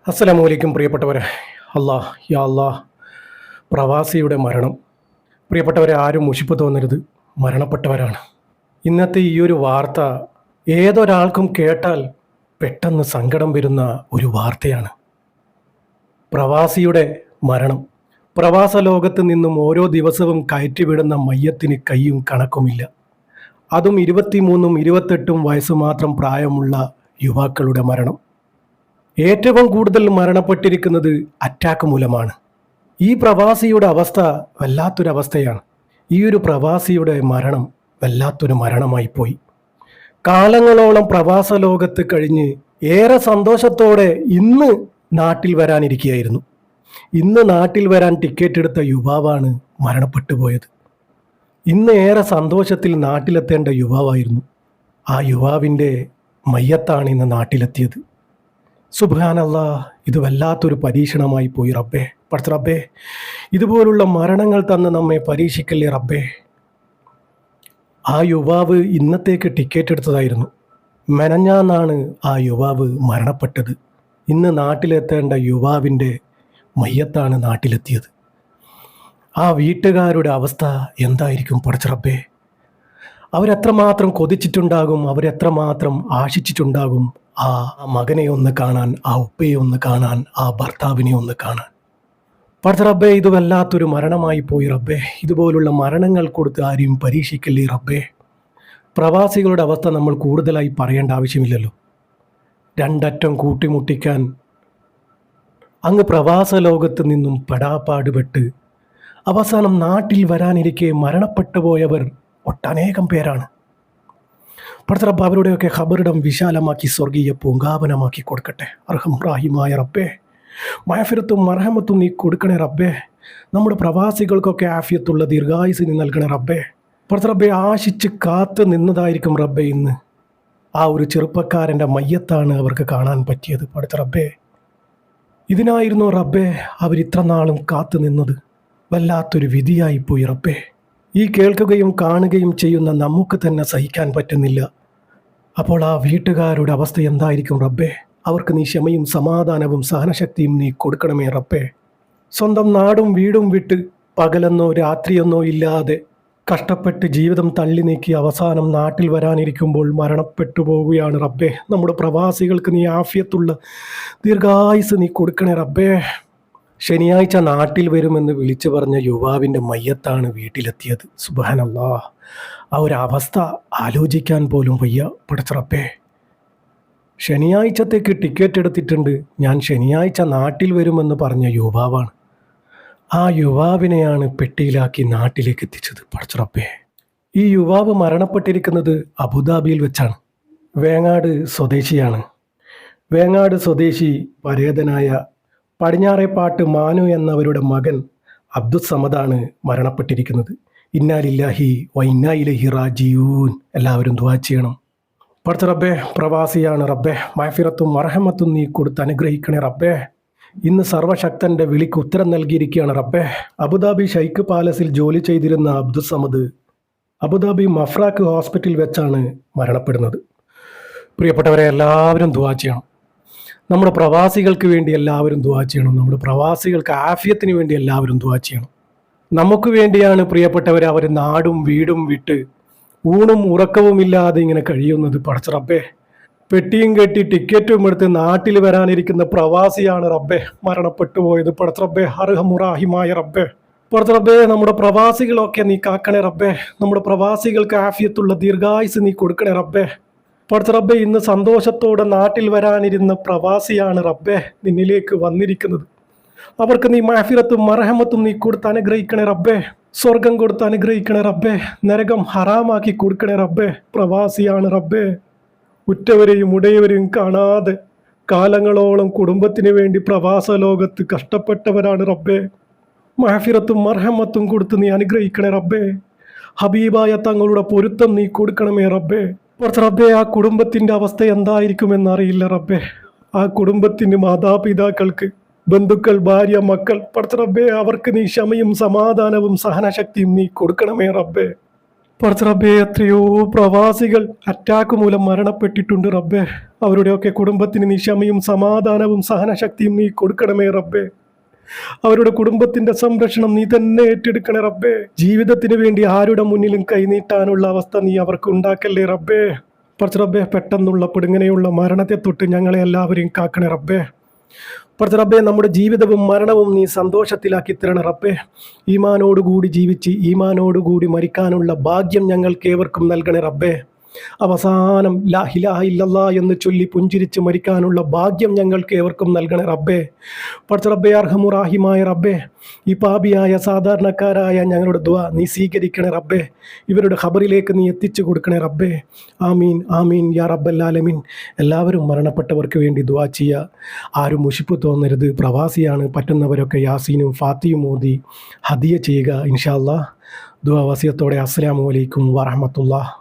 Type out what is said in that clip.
അസ്സലാമു അലൈക്കും പ്രിയപ്പെട്ടവരെ. യാ പ്രവാസിയുടെ മരണം. പ്രിയപ്പെട്ടവരെ, ആരും മുഷിപ്പ് തോന്നരുത്, മരണപ്പെട്ടവരാണ്. ഇന്നത്തെ ഈ ഒരു വാർത്ത ഏതൊരാൾക്കും കേട്ടാൽ പെട്ടെന്ന് സങ്കടം വരുന്ന ഒരു വാർത്തയാണ്. പ്രവാസിയുടെ മരണം. പ്രവാസ ലോകത്ത് നിന്നും ഓരോ ദിവസവും കയറ്റിവിടുന്ന മയ്യത്തിന് കയ്യും കണക്കുമില്ല. അതും 23ഉം 28ഉം വയസ്സ് മാത്രം പ്രായമുള്ള യുവാക്കളുടെ മരണം. ഏറ്റവും കൂടുതൽ മരണപ്പെട്ടിരിക്കുന്നത് അറ്റാക്ക് മൂലമാണ്. ഈ പ്രവാസിയുടെ അവസ്ഥ വല്ലാത്തൊരവസ്ഥയാണ്. ഈ ഒരു പ്രവാസിയുടെ മരണം വല്ലാത്തൊരു മരണമായി പോയി. കാലങ്ങളോളം പ്രവാസ ലോകത്ത് കഴിഞ്ഞ് ഏറെ സന്തോഷത്തോടെ ഇന്ന് നാട്ടിൽ വരാനിരിക്കുകയായിരുന്നു. ഇന്ന് നാട്ടിൽ വരാൻ ടിക്കറ്റ് എടുത്ത യുവാവാണ് മരണപ്പെട്ടു പോയത്. ഇന്ന് ഏറെ സന്തോഷത്തിൽ നാട്ടിലെത്തേണ്ട യുവാവായിരുന്നു. ആ യുവാവിൻ്റെ മയ്യത്താണ് ഇന്ന് നാട്ടിലെത്തിയത്. സുബ്ഹാനല്ലാഹ്, ഇത് വല്ലാത്തൊരു പരീക്ഷണമായി പോയി റബ്ബേ. പഠിച്ച റബ്ബേ, ഇതുപോലുള്ള മരണങ്ങൾ തന്ന് നമ്മെ പരീക്ഷിക്കല്ലേ റബ്ബേ. ആ യുവാവ് ഇന്നത്തേക്ക് ടിക്കറ്റ് എടുത്തതായിരുന്നു. മെനഞ്ഞാന്നാണ് ആ യുവാവ് മരണപ്പെട്ടത്. ഇന്ന് നാട്ടിലെത്തേണ്ട യുവാവിൻ്റെ മയ്യത്താണ് നാട്ടിലെത്തിയത്. ആ വീട്ടുകാരുടെ അവസ്ഥ എന്തായിരിക്കും പഠിച്ച റബ്ബേ. അവരെത്രമാത്രം കൊതിച്ചിട്ടുണ്ടാകും, അവരെത്രമാത്രം ആശിച്ചിട്ടുണ്ടാകും ആ മകനെ ഒന്ന് കാണാൻ, ആ ഉപ്പയെ ഒന്ന് കാണാൻ, ആ ഭർത്താവിനെ ഒന്ന് കാണാൻ. പഠിച്ച റബ്ബേ, ഇത് വല്ലാത്തൊരു മരണമായി പോയി റബ്ബേ. ഇതുപോലുള്ള മരണങ്ങൾ കൊടുത്ത് ആരെയും പരീക്ഷിക്കല്ലേ റബ്ബേ. പ്രവാസികളുടെ അവസ്ഥ നമ്മൾ കൂടുതലായി പറയേണ്ട ആവശ്യമില്ലല്ലോ. രണ്ടറ്റം കൂട്ടിമുട്ടിക്കാൻ അങ്ങ് പ്രവാസ ലോകത്ത് നിന്നും പെടാപ്പാടുപെട്ട് അവസാനം നാട്ടിൽ വരാനിരിക്കെ മരണപ്പെട്ടു പോയവർ ഒട്ടനേകം പേരാണ്. പഠിച്ച റബ്ബ് അവരുടെയൊക്കെ ഖബറിടം വിശാലമാക്കി സ്വർഗീയ പൂങ്കാവനമാക്കി കൊടുക്കട്ടെ. അർഹംറാഹിമായ റബ്ബേ, മഅഫിറത്തും മർഹമത്തും നീ കൊടുക്കണേ റബ്ബേ. നമ്മുടെ പ്രവാസികൾക്കൊക്കെ ആഫിയത്തുള്ള ദീർഘായുസ് നീ നൽകണേ റബ്ബേ. പഠിച്ച റബ്ബേ, ആശിച്ച് കാത്ത് നിന്നതായിരിക്കും റബ്ബേ ഇന്ന് ആ ഒരു ചെറുപ്പക്കാരൻ്റെ മയ്യത്താണ് അവർക്ക് കാണാൻ പറ്റിയത്. പഠിച്ച റബ്ബേ, ഇതിനായിരുന്നു റബ്ബേ അവരിത്ര നാളും കാത്തു നിന്നത്. വല്ലാത്തൊരു വിധിയായിപ്പോയി റബ്ബേ. ഈ കേൾക്കുകയും കാണുകയും ചെയ്യുന്ന നമുക്ക് തന്നെ സഹിക്കാൻ പറ്റുന്നില്ല. അപ്പോൾ ആ വീട്ടുകാരുടെ അവസ്ഥ എന്തായിരിക്കും റബ്ബേ. അവർക്ക് നീ ക്ഷമയും സമാധാനവും സഹനശക്തിയും നീ കൊടുക്കണമേ റബ്ബേ. സ്വന്തം നാടും വീടും വിട്ട് പകലെന്നോ രാത്രിയെന്നോ ഇല്ലാതെ കഷ്ടപ്പെട്ട് ജീവിതം തള്ളി നീക്കി അവസാനം നാട്ടിൽ വരാനിരിക്കുമ്പോൾ മരണപ്പെട്ടു പോവുകയാണ് റബ്ബേ. നമ്മുടെ പ്രവാസികൾക്ക് നീ ആഫിയത്തുള്ള ദീർഘായുസ് നീ കൊടുക്കണേ റബ്ബേ. ശനിയാഴ്ച നാട്ടിൽ വരുമെന്ന് വിളിച്ചു പറഞ്ഞ യുവാവിൻ്റെ മയ്യത്താണ് വീട്ടിലെത്തിയത്. സുബ്ഹാനല്ലാഹ്, ആ ഒരു അവസ്ഥ ആലോചിക്കാൻ പോലും വയ്യ. പഠിച്ച റബ്ബേ, ശനിയാഴ്ചത്തേക്ക് ടിക്കറ്റ് എടുത്തിട്ടുണ്ട്, ഞാൻ ശനിയാഴ്ച നാട്ടിൽ വരുമെന്ന് പറഞ്ഞ യുവാവാണ്. ആ യുവാവിനെയാണ് പെട്ടിയിലാക്കി നാട്ടിലേക്ക് എത്തിച്ചത്. പഠിച്ച റബ്ബേ, ഈ യുവാവ് മരണപ്പെട്ടിരിക്കുന്നത് അബുദാബിയിൽ വെച്ചാണ്. വേങ്ങാട് സ്വദേശിയാണ്. വേങ്ങാട് സ്വദേശി പരേതനായ പടിഞ്ഞാറേപ്പാട്ട് മാനു എന്നവരുടെ മകൻ അബ്ദുസ്സമദാണ് മരണപ്പെട്ടിരിക്കുന്നത്. ഇന്നാ ലില്ലാഹി വ ഇന്നാ ഇലൈഹി റാജിഊൻ. എല്ലാവരും ദുആ ചെയ്യണം. പഠിച്ച റബ്ബേ, പ്രവാസിയാണ് റബ്ബേ. മഅഫിറത്തും മർഹമത്തും നീ കൊടുത്ത് അനുഗ്രഹിക്കണേ റബ്ബേ. ഇന്ന് സർവശക്തൻ്റെ വിളിക്ക് ഉത്തരം നൽകിയിരിക്കുകയാണ് റബ്ബേ. അബുദാബി ഷൈഖ് പാലസിൽ ജോലി ചെയ്തിരുന്ന അബ്ദുസ്സമദ് അബുദാബി മഫ്രാഖ് ഹോസ്പിറ്റലിൽ വെച്ചാണ് മരണപ്പെടുന്നത്. പ്രിയപ്പെട്ടവരെ, എല്ലാവരും ദുആ ചെയ്യണം. നമ്മുടെ പ്രവാസികൾക്ക് വേണ്ടി എല്ലാവരും ദുആ ചെയ്യണം. നമ്മുടെ പ്രവാസികൾക്ക് ആഫിയത്തിന് വേണ്ടി എല്ലാവരും ദുആ ചെയ്യണം. നമുക്ക് വേണ്ടിയാണ് പ്രിയപ്പെട്ടവർ അവർ നാടും വീടും വിട്ട് ഊണും ഉറക്കവുമില്ലാതെ ഇങ്ങനെ കഴിയുന്നത്. പഠിച്ച റബ്ബേ, പെട്ടിയും കെട്ടി ടിക്കറ്റും എടുത്ത് നാട്ടിൽ വരാനിരിക്കുന്ന പ്രവാസിയാണ് റബ്ബേ മരണപ്പെട്ടു പോയത്. പഠിച്ച റബ്ബേ, അർഹമുറാഹിമായ റബ്ബേ. പഠിച്ച റബ്ബേ, നമ്മുടെ പ്രവാസികളൊക്കെ നീ കാക്കണേ റബ്ബേ. നമ്മുടെ പ്രവാസികൾക്ക് ആഫിയത്തുള്ള ദീർഘായുസ് നീ കൊടുക്കണേ റബ്ബേ. പഠിച്ച റബ്ബേ, ഇന്ന് സന്തോഷത്തോടെ നാട്ടിൽ വരാനിരുന്ന പ്രവാസിയാണ് റബ്ബേ നിന്നിലേക്ക് വന്നിരിക്കുന്നത്. അവർക്ക് നീ മഅഫിറത്തും മർഹമത്തും നീ കൊടുത്ത് അനുഗ്രഹിക്കണേ റബ്ബേ. സ്വർഗം കൊടുത്ത് അനുഗ്രഹിക്കണേ റബ്ബേ. നരകം ഹറാമാക്കി കൊടുക്കണേ റബ്ബേ. പ്രവാസിയാണ് റബ്ബേ. ഉറ്റവരെയും ഉടയവരെയും കാണാതെ കാലങ്ങളോളം കുടുംബത്തിന് വേണ്ടി പ്രവാസ ലോകത്ത് കഷ്ടപ്പെട്ടവരാണ് റബ്ബേ. മഅഫിറത്തും മർഹമത്തും കൊടുത്ത് നീ അനുഗ്രഹിക്കണേ റബ്ബേ. ഹബീബായ തങ്ങളുടെ പൊരുത്തം നീ കൊടുക്കണമേ റബ്ബേ. പഠിച്ച റബ്ബേ, ആ കുടുംബത്തിൻ്റെ അവസ്ഥ എന്തായിരിക്കുമെന്നറിയില്ല റബ്ബേ. ആ കുടുംബത്തിന് മാതാപിതാക്കൾക്ക്, ബന്ധുക്കൾ, ഭാര്യ, മക്കൾ, പഠിച്ച റബ്ബേ, അവർക്ക് നീ ക്ഷമയും സമാധാനവും സഹനശക്തിയും നീ കൊടുക്കണമേ റബ്ബേ. പടച്ച റബ്ബേ, എത്രയോ പ്രവാസികൾ അറ്റാക്ക് മൂലം മരണപ്പെട്ടിട്ടുണ്ട് റബ്ബേ. അവരുടെയൊക്കെ കുടുംബത്തിന് നീ ക്ഷമയും സമാധാനവും സഹനശക്തിയും നീ കൊടുക്കണമേ റബ്ബേ. അവരുടെ കുടുംബത്തിന്റെ സംരക്ഷണം നീ തന്നെ ഏറ്റെടുക്കണേ റബ്ബേ. ജീവിതത്തിന് വേണ്ടി ആരുടെ മുന്നിലും കൈനീട്ടാനുള്ള അവസ്ഥ നീ അവർക്ക് ഉണ്ടാക്കല്ലേ റബ്ബേ. പടച്ച റബ്ബേ, പെട്ടെന്നുള്ള ഇങ്ങനെയുള്ള മരണത്തെ തൊട്ട് ഞങ്ങളെ എല്ലാവരെയും കാക്കണേ റബ്ബേ. പടച്ച റബ്ബേ, നമ്മുടെ ജീവിതവും മരണവും നീ സന്തോഷത്തിലാക്കി തരണേ റബ്ബേ. ഈമാനോടുകൂടി ജീവിച്ച് ഈമാനോടുകൂടി മരിക്കാനുള്ള ഭാഗ്യം ഞങ്ങൾക്ക് ഏവർക്കും നൽകണേ റബ്ബേ. അവസാനം ലാ ഇലാഹ ഇല്ലല്ലാ എന്ന് ചൊല്ലി പുഞ്ചിരിച്ച് മരിക്കാനുള്ള ഭാഗ്യം ഞങ്ങൾക്ക് ഏവർക്കും നൽകണേ റബ്ബേ. പടച്ച റബ്ബേ, അർഹമുറാഹിമായ റബ്ബേ, ഈ പാപിയായ സാധാരണക്കാരായ ഞങ്ങളുടെ ദുആ നീ സ്വീകരിക്കണേ റബ്ബേ. ഇവരുടെ ഖബറിലേക്ക് നീ എത്തിച്ചു കൊടുക്കണേ റബ്ബേ. ആമീൻ ആമീൻ യാ റബ്ബൽ ആലമീൻ. എല്ലാവരും മരണപ്പെട്ടവർക്ക് വേണ്ടി ദുആ ചെയ്യുക. ആരും മുഷിപ്പ് തോന്നരുത്. പ്രവാസിയാണ്. പറ്റുന്നവരൊക്കെ യാസീനും ഫാത്തിയും ഓതി ഹദിയ ചെയ്യുക ഇൻഷാ അല്ലാഹ്. ദുആ വസിയത്തോടെ അസ്സലാമു അലൈക്കും വറഹ്മത്തുള്ളാഹി.